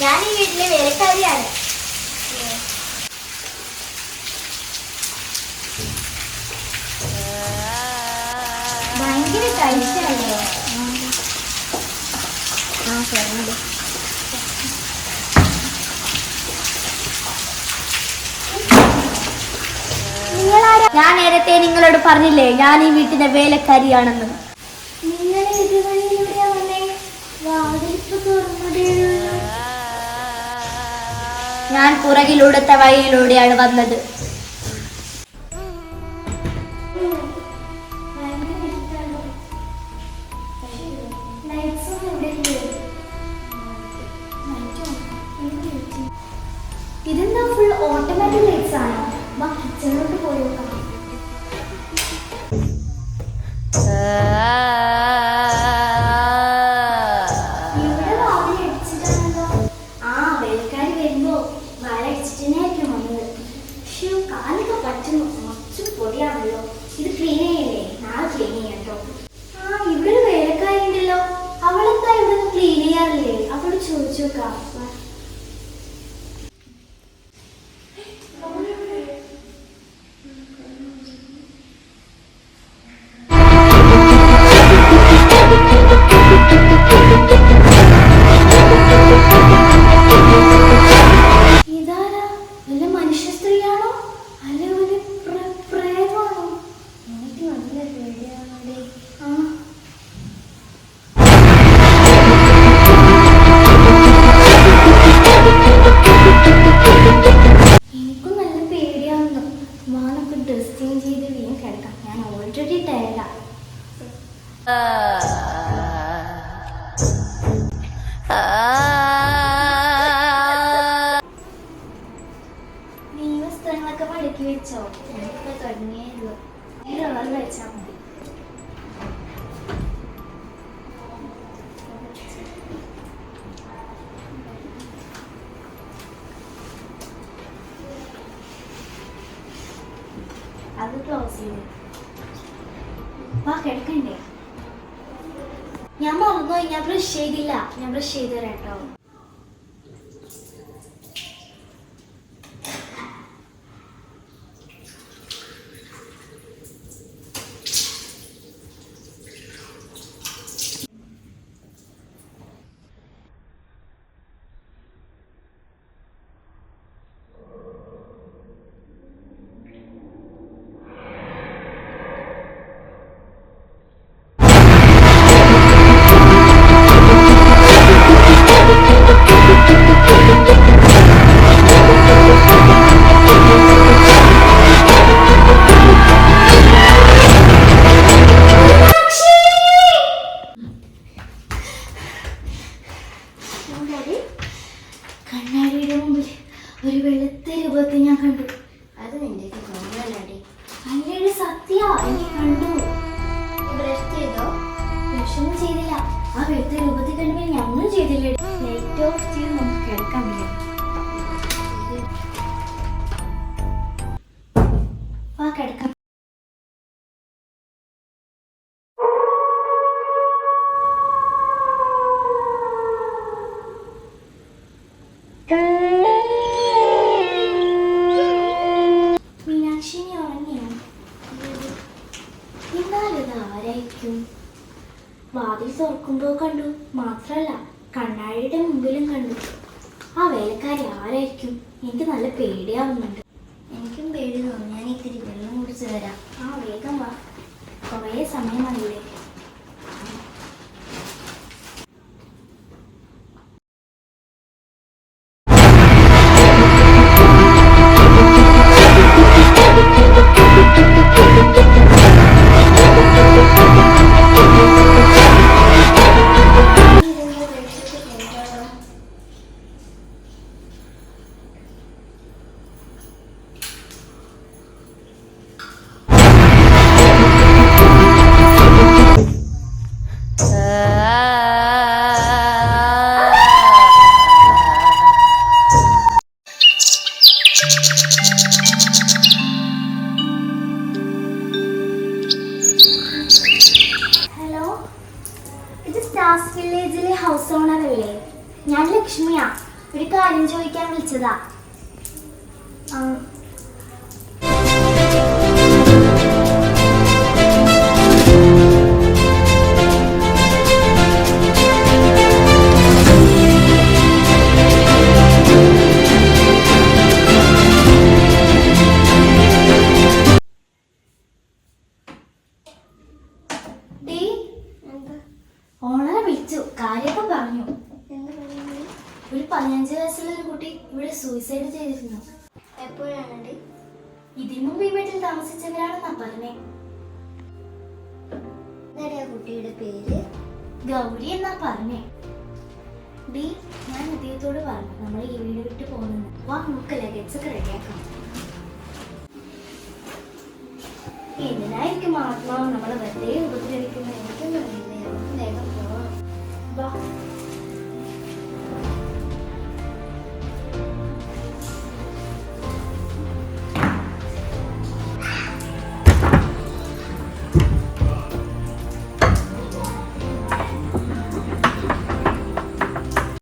ഞാൻ ഈ വീട്ടിലെ വേലക്കാരിയാണ്. ഭയങ്കര കഴിച്ചല്ലേ? ഞാൻ നേരത്തെ നിങ്ങളോട് പറഞ്ഞില്ലേ ഞാൻ ഈ വീട്ടിലെ വേലക്കാരിയാണെന്ന്. ഞാൻ പുറകിലൂടത്തെ വഴിയിലൂടെയാണ് വന്നത്. ഇതെന്താ ഫുൾ ഓട്ടോമാറ്റിക് ലൈറ്റ്സ് ആണോ? കിച്ചണിലോട്ട് പോയി നോക്കാം. ഇവിടെ വാതിൽ അടിച്ചിട്ടാണല്ലോ. വേലക്കാരി വരുമ്പോ വാലടിച്ചിട്ടായിരിക്കും വന്നത്. പക്ഷേ കാലൊക്കെ പറ്റുന്നു. കുറച്ച് പൊടിയാണല്ലോ. ഇത് ക്ലീൻ ചെയ്യല്ലേ? നാളെ ക്ലീൻ ചെയ്യാം കേട്ടോ. ഇവിടെ ഒരു വേലക്കാരി ഉണ്ടല്ലോ. അവളെന്താ ഇവിടെ ക്ലീൻ ചെയ്യാറില്ലേ? അവളോട് ചോദിച്ചു നോക്കാം. നീ വസ്ത്രങ്ങളൊക്കെ മടക്കി വെച്ചോ? എനിക്ക് തുടങ്ങിയുള്ളൂ. വെച്ചാൽ മതി. അത് ക്ലോസ് ചെയ്ത് കിടക്കണ്ടേ? ഞാൻ മറന്നുപോയി. ഞാൻ ബ്രഷ് ചെയ്തില്ല. ഞാൻ ബ്രഷ് ചെയ്ത് തരാം കേട്ടോ. കണ്ണാടിയുടെ മുമ്പിൽ ഒരു വെളുത്ത രൂപത്തെ ഞാൻ കണ്ടു. അത് നിന്റെ തോന്നലടി. അല്ലയുടെ സത്യ എനിക്ക് കണ്ടു. ബ്രഷ് ചെയ്തോ? ബ്രഷൊന്നും ചെയ്തില്ല. ആ വെളുത്ത രൂപത്തിൽ കണ്ടുമ്പോൾ ഞാൻ ഒന്നും ചെയ്തില്ല. ലൈറ്റ് ഓഫ് ചെയ്ത് നമുക്ക് കിടക്കാൻ പറ്റും. കിടക്കാം. മീനാക്ഷി ഉറങ്ങിയോ? എന്നാലിത് ആരായിരിക്കും? വാതിൽ തുറക്കുമ്പോൾ കണ്ടു. മാത്രല്ല കണ്ണാടിയുടെ മുമ്പിലും കണ്ടു. ആ വേലക്കാരി ആരായിരിക്കും? എനിക്ക് നല്ല പേടിയാവുന്നുണ്ട്. എനിക്കും പേടി തോന്നി. ഞാൻ ഇത്തിരി വെള്ളം കുടിച്ച് തരാം. വേഗം വാ. കുറേ സമയമായില്ലേ? ഇത് സ്റ്റാർസ് വില്ലേജിലെ ഹൗസ് ഓണർ അല്ലേ? ഞാൻ ലക്ഷ്മിയാ. ഒരു കാര്യം ചോദിക്കാൻ വിളിച്ചതാ. ആ, ഡീ, ഓണറെ വിളിച്ചു. കാര്യമൊക്കെ പറഞ്ഞു. ഒരു 15 വയസ്സുള്ള ഒരു കുട്ടി ഇവിടെ സൂയിസൈഡ് ചെയ്തിരുന്നു. എപ്പോഴാണ്? ഇതിനു മുമ്പ് ഈ വീട്ടിൽ താമസിച്ചവരാണെന്നാ പറഞ്ഞേ. എന്താ കുട്ടിയുടെ പേര്? ഗൗരി എന്നാ പറഞ്ഞേ. ഡി, ഞാൻ അദ്ദേഹത്തോട് പറഞ്ഞു നമ്മൾ ഈ വീട് വിട്ട് പോകുന്നു. വാ, നമുക്ക് ലഗേജ് ഒക്കെ റെഡിയാക്കാം. എന്തിനായിരിക്കും ആത്മാവ് നമ്മളെ വെറുതെ ഉപദ്രവിക്കുന്നത്? എനിക്കൊന്നും അറിയില്ല. നമുക്ക് വേഗം പോവാം. വാ.